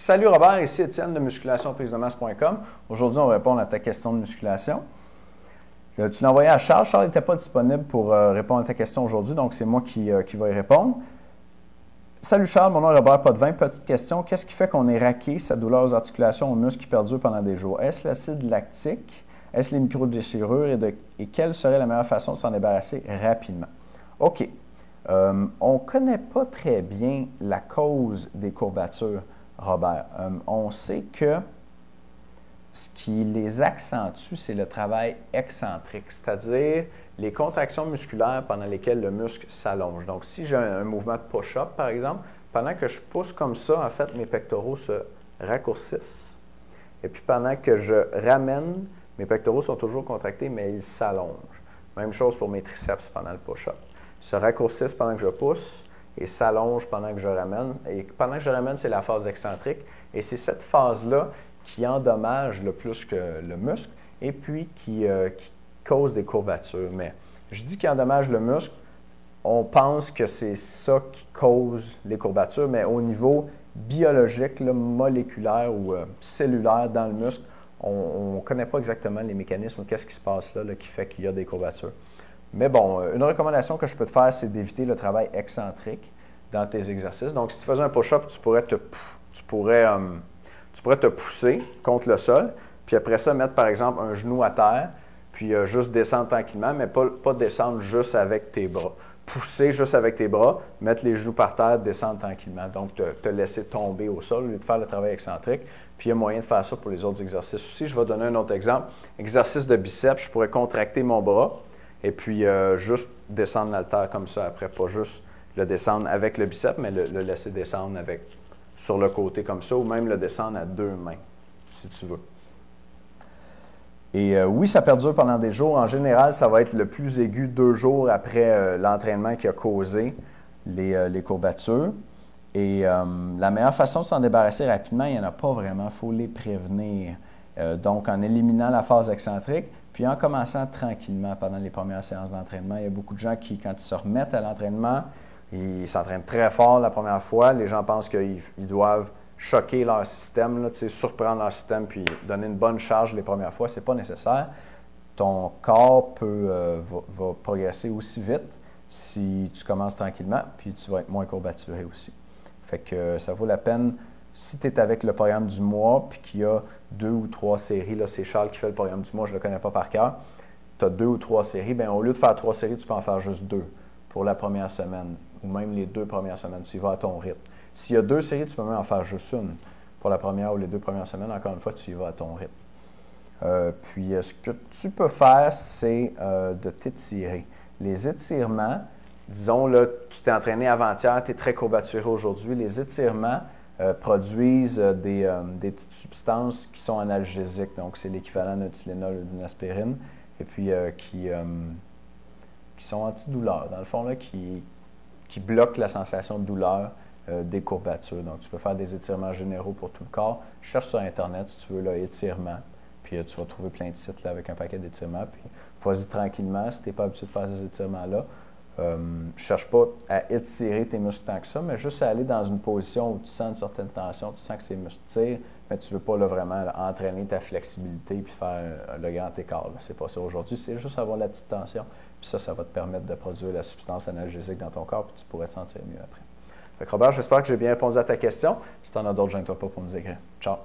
Salut Robert, ici Étienne de musculationprisedemasse.com. Aujourd'hui, on va répondre à ta question de musculation. Tu l'as envoyé à Charles. Charles n'était pas disponible pour répondre à ta question aujourd'hui, donc c'est moi qui vais y répondre. Salut Charles, mon nom est Robert Potvin. Petite question, qu'est-ce qui fait qu'on est raqué, sa douleur aux articulations, aux muscles qui perdurent pendant des jours? Est-ce l'acide lactique? Est-ce les microdéchirures? Et quelle serait la meilleure façon de s'en débarrasser rapidement? OK. On ne connaît pas très bien la cause des courbatures, Robert. On sait que ce qui les accentue, c'est le travail excentrique, c'est-à-dire les contractions musculaires pendant lesquelles le muscle s'allonge. Donc, si j'ai un mouvement de push-up, par exemple, pendant que je pousse comme ça, en fait, mes pectoraux se raccourcissent. Et puis, pendant que je ramène, mes pectoraux sont toujours contractés, mais ils s'allongent. Même chose pour mes triceps pendant le push-up. Ils se raccourcissent pendant que je pousse et s'allongent pendant que je ramène. Et pendant que je ramène, c'est la phase excentrique. Et c'est cette phase-là qui endommage le plus que le muscle et puis qui cause des courbatures. Mais je dis qu'il endommage le muscle, on pense que c'est ça qui cause les courbatures, mais au niveau biologique, là, moléculaire ou cellulaire dans le muscle, on ne connaît pas exactement les mécanismes ou qu'est-ce qui se passe là, qui fait qu'il y a des courbatures. Mais bon, une recommandation que je peux te faire, c'est d'éviter le travail excentrique dans tes exercices. Donc, si tu faisais un push-up, tu pourrais te pousser contre le sol, puis après ça, mettre par exemple un genou à terre, puis juste descendre tranquillement, mais pas descendre juste avec tes bras. Pousser juste avec tes bras, mettre les genoux par terre, descendre tranquillement. Donc, te laisser tomber au sol au lieu de faire le travail excentrique. Puis, il y a moyen de faire ça pour les autres exercices aussi. Je vais donner un autre exemple. Exercice de biceps, je pourrais contracter mon bras et puis juste descendre l'haltère comme ça après. Pas juste le descendre avec le biceps, mais le laisser descendre sur le côté comme ça, ou même le descendre à deux mains, si tu veux. Et oui, ça perdure pendant des jours. En général, ça va être le plus aigu 2 jours après l'entraînement qui a causé les courbatures. Et la meilleure façon de s'en débarrasser rapidement, il n'y en a pas vraiment. Il faut les prévenir. Donc, en éliminant la phase excentrique, puis en commençant tranquillement pendant les premières séances d'entraînement. Il y a beaucoup de gens qui, quand ils se remettent à l'entraînement, ils s'entraînent très fort la première fois. Les gens pensent qu'ils doivent choquer leur système, là, surprendre leur système, puis donner une bonne charge les premières fois. Ce n'est pas nécessaire. Ton corps va progresser aussi vite si tu commences tranquillement, puis tu vas être moins courbaturé aussi. Fait que ça vaut la peine, si tu es avec le programme du mois, puis qu'il y a 2 ou 3 séries, là, c'est Charles qui fait le programme du mois, je ne le connais pas par cœur, tu as 2 ou 3 séries, bien au lieu de faire 3 séries, tu peux en faire juste 2 pour la première semaine, ou même les 2 premières semaines, tu y vas à ton rythme. S'il y a 2 séries, tu peux même en faire juste une pour la première ou les 2 premières semaines. Encore une fois, tu y vas à ton rythme. Puis, ce que tu peux faire, c'est de t'étirer. Les étirements, disons, là, tu t'es entraîné avant-hier, tu es très courbaturé aujourd'hui. Les étirements produisent des petites substances qui sont analgésiques. Donc, c'est l'équivalent d'un Tylenol ou d'une aspirine. Et puis, qui sont antidouleurs. Dans le fond, là, qui bloquent la sensation de douleur des courbatures. Donc, tu peux faire des étirements généraux pour tout le corps. Cherche sur Internet, si tu veux, là, étirements. Puis, tu vas trouver plein de sites là, avec un paquet d'étirements. Puis, vas-y tranquillement. Si tu n'es pas habitué de faire ces étirements-là, cherche pas à étirer tes muscles tant que ça, mais juste à aller dans une position où tu sens une certaine tension, tu sens que ces muscles tirent, mais tu ne veux pas là, vraiment entraîner ta flexibilité puis faire le grand écart. Ce n'est pas ça aujourd'hui. C'est juste avoir la petite tension. Puis ça va te permettre de produire la substance analgésique dans ton corps, puis tu pourrais te sentir mieux après. Fait que Robert, j'espère que j'ai bien répondu à ta question. Si tu en as d'autres, gêne-toi pas pour nous écrire. Ciao!